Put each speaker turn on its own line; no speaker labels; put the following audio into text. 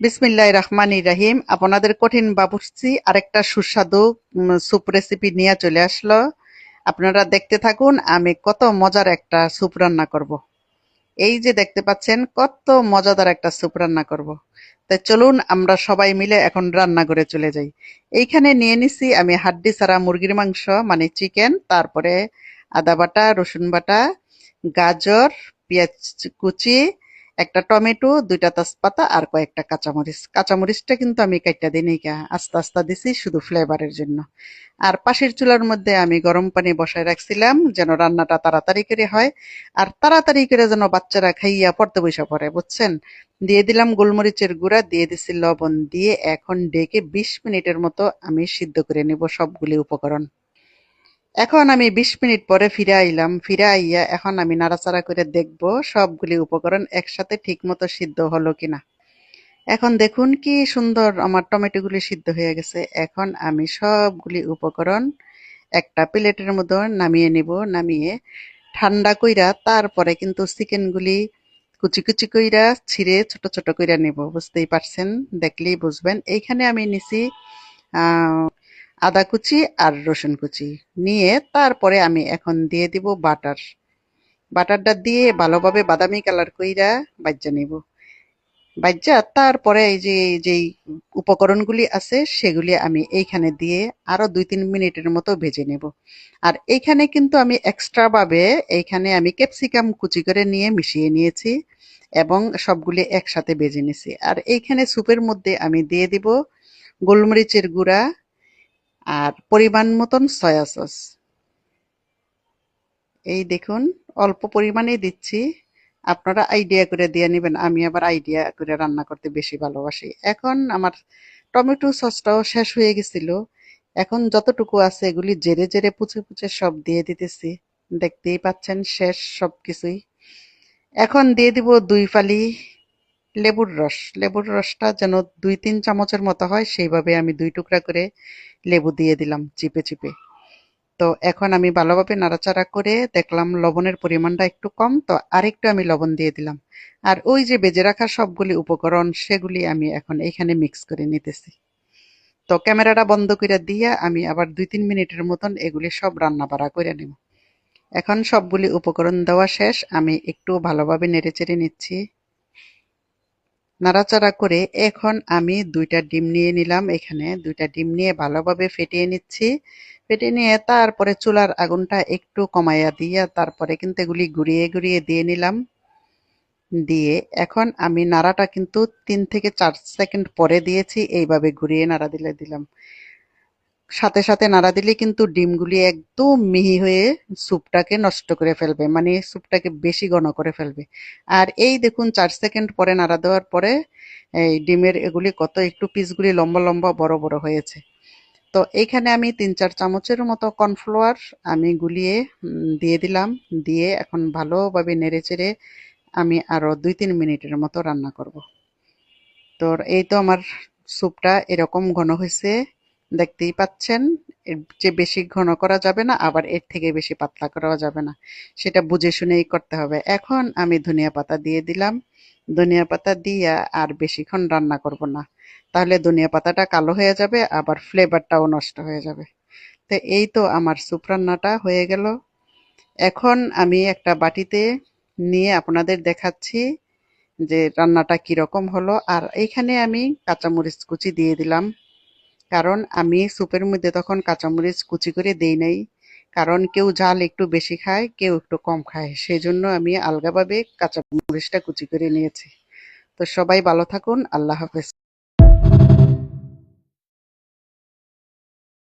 বিসমিল্লাহির রহমানির রহিম। আপনাদের কঠিন বাবুর্চি আরেকটা সুস্বাদু স্যুপ রেসিপি নিয়ে চলে আসলো। আপনারা দেখতে থাকুন আমি কত মজার একটা স্যুপ রান্না করব। এই যে দেখতে পাচ্ছেন কত মজাদার একটা স্যুপ রান্না করব। তাই চলুন আমরা সবাই মিলে এখন রান্না করে চলে যাই। এইখানে নিয়ে নিছি আমি হাড্ডি ছাড়া মুরগির মাংস মানে চিকেন, তারপরে আদা বাটা, রসুন বাটা, গাজর, পেঁয়াজ কুচি, একটা টমেটো, দুইটা তেজপাতা আর কয়েকটা কাঁচামরিচ। কাঁচামরিচটা কিন্তু আমি কাইট্টা দিই নাই, আস্তে আস্তে দিছি শুধু ফ্লেভারের জন্য। আর পাশের চুলার মধ্যে আমি গরম পানি বসায় রাখছিলাম যেন রান্নাটা তাড়াতাড়ি করে হয়, আর তাড়াতাড়ি করে যেন বাচ্চারা খাইয়া পড়তে বসে পড়ে, বুঝছেন। দিয়ে দিলাম গোলমরিচের গুঁড়া, দিয়ে দিছি লবণ, দিয়ে এখন ডেকে 20 মিনিটের মতো আমি সিদ্ধ করে নিব সবগুলি উপকরণ। এখন আমি 20 মিনিট পরে ফিরে আইলাম। ফিরে আইয়া এখন আমি নাড়াচাড়া করে দেখব সবগুলি উপকরণ একসাথে ঠিক মতো সিদ্ধ হলো কিনা। এখন দেখুন কি সুন্দর আমার টমেটোগুলি সিদ্ধ হয়ে গেছে। এখন আমি সবগুলি উপকরণ একটা প্লেটের মধ্যে নামিয়ে নিব। নামিয়ে ঠান্ডা কইরা তারপরে কিন্তু চিকেনগুলি কুচি কুচি কইরা ছিঁড়ে ছোট ছোট কইরা নেব। বুঝতেই পারছেন, দেখলেই বুঝবেন। এইখানে আমি নিছি আহ আদা কুচি আর রসুন কুচি। নিয়ে তারপরে আমি এখন দিয়ে দিব বাটার। বাটারটা দিয়ে ভালোভাবে বাদামি কালার কইরা ভাইজা নিব। ভাইজা তারপরে এই যে যেই উপকরণগুলি আছে সেগুলি আমি এইখানে দিয়ে আরো 2-3 মিনিটের মতো ভেজে নেব। আর এইখানে কিন্তু আমি এক্সট্রা ভাবে এইখানে আমি ক্যাপসিকাম কুচি করে নিয়ে মিশিয়ে নিয়েছি এবং সবগুলি একসাথে ভেজে নিয়েছি। আর এইখানে স্যুপের মধ্যে আমি দিয়ে দিব গোলমরিচের গুঁড়া আর পরিমাণ মতন সয়া সস। এই দেখুন, অল্প পরিমাণেই দিচ্ছি, আপনারা আইডিয়া করে দিয়ে নেবেন। আমি আবার আইডিয়া করে রান্না করতে বেশি ভালোবাসি। এখন আমার টমেটো সসটাও শেষ হয়ে গেছিল। এখন যতটুকু আছে এগুলি জেরে জেরে পুচে পুচে সব দিয়ে দিতেছি। দেখতেই পাচ্ছেন শেষ সবকিছুই। এখন দিয়ে দিব 2 ফালি লেবুর রস। লেবুর রসটা যেন 2-3 চামচের মতো হয় সেইভাবে আমি 2 টুকরা করে লেবু দিয়ে দিলাম চিপে চিপে। তো এখন আমি ভালোভাবে নাড়াচাড়া করে দেখলাম লবণের পরিমাণটা একটু কম, তো আরেকটু আমি লবণ দিয়ে দিলাম। আর ওই যে বেজে রাখা সবগুলি উপকরণ সেগুলি আমি এখন এইখানে মিক্স করে নিতেছি। তো ক্যামেরাটা বন্ধ করে দিয়া আমি আবার 2-3 মিনিটের মতন এগুলি সব রান্না বাড়া করে নেব। এখন সবগুলি উপকরণ দেওয়া শেষ, আমি একটু ভালোভাবে নেড়েচেড়ে নিচ্ছি। নাড়াচাড়া করে এখন আমি 2টা ডিম নিয়ে নিলাম। এখানে 2টা ডিম নিয়ে ভালোভাবে ফেটিয়ে নিচ্ছি। ফেটিয়ে নিয়ে তারপরে চুলার আগুনটা একটু কমাইয়া দিয়ে তারপরে কিন্তু এগুলি ঘুরিয়ে ঘুরিয়ে দিয়ে নিলাম। দিয়ে এখন আমি নাড়াটা কিন্তু 3 থেকে 4 সেকেন্ড পরে দিয়েছি, এইভাবে ঘুরিয়ে নাড়া দিলাম। সাথে সাথে নাড়া দিলে কিন্তু ডিমগুলি একদম মিহি হয়ে স্যুপটাকে নষ্ট করে ফেলবে, মানে স্যুপটাকে বেশি ঘন করে ফেলবে। আর এই দেখুন 4 সেকেন্ড পরে নাড়া দেওয়ার পরে এই ডিমের এগুলি কত একটু পিসগুলি লম্বা লম্বা বড় বড় হয়েছে। তো এইখানে আমি 3-4 চামচের মতো কর্নফ্লাওয়ার আমি গুলিয়ে দিয়ে দিলাম। দিয়ে এখন ভালোভাবে নেড়ে চেড়ে আমি আরো 2-3 মিনিটের মতো রান্না করব। তো এই তো আমার স্যুপটা এরকম ঘন হয়েছে, দেখতেই পাচ্ছেন। এর চেয়ে বেশি ঘন করা যাবে না, আবার এর থেকে বেশি পাতলা করাও যাবে না, সেটা বুঝে শুনেই করতে হবে। এখন আমি ধনিয়া পাতা দিয়ে দিলাম। ধনিয়া পাতা দিয়া আর বেশিক্ষণ রান্না করব না, তাহলে ধনিয়া পাতাটা কালো হয়ে যাবে, আবার ফ্লেভারটাও নষ্ট হয়ে যাবে। তো এই তো আমার স্যুপ রান্নাটা হয়ে গেল। এখন আমি একটা বাটিতে নিয়ে আপনাদের দেখাচ্ছি যে রান্নাটা কিরকম হলো। আর এইখানে আমি কাঁচামরিচ কুচি দিয়ে দিলাম, কারণ আমি স্যুপের মধ্যে তখন কাঁচামরিচ কুচি করে দেই নাই। কারণ কেউ ঝাল একটু বেশি খায়, কেউ একটু কম খায়, সেই জন্য আমি আলগাভাবে কাঁচামরিচটা কুচি করে নিয়েছি। তো সবাই ভালো থাকুন, আল্লাহ হাফেজ।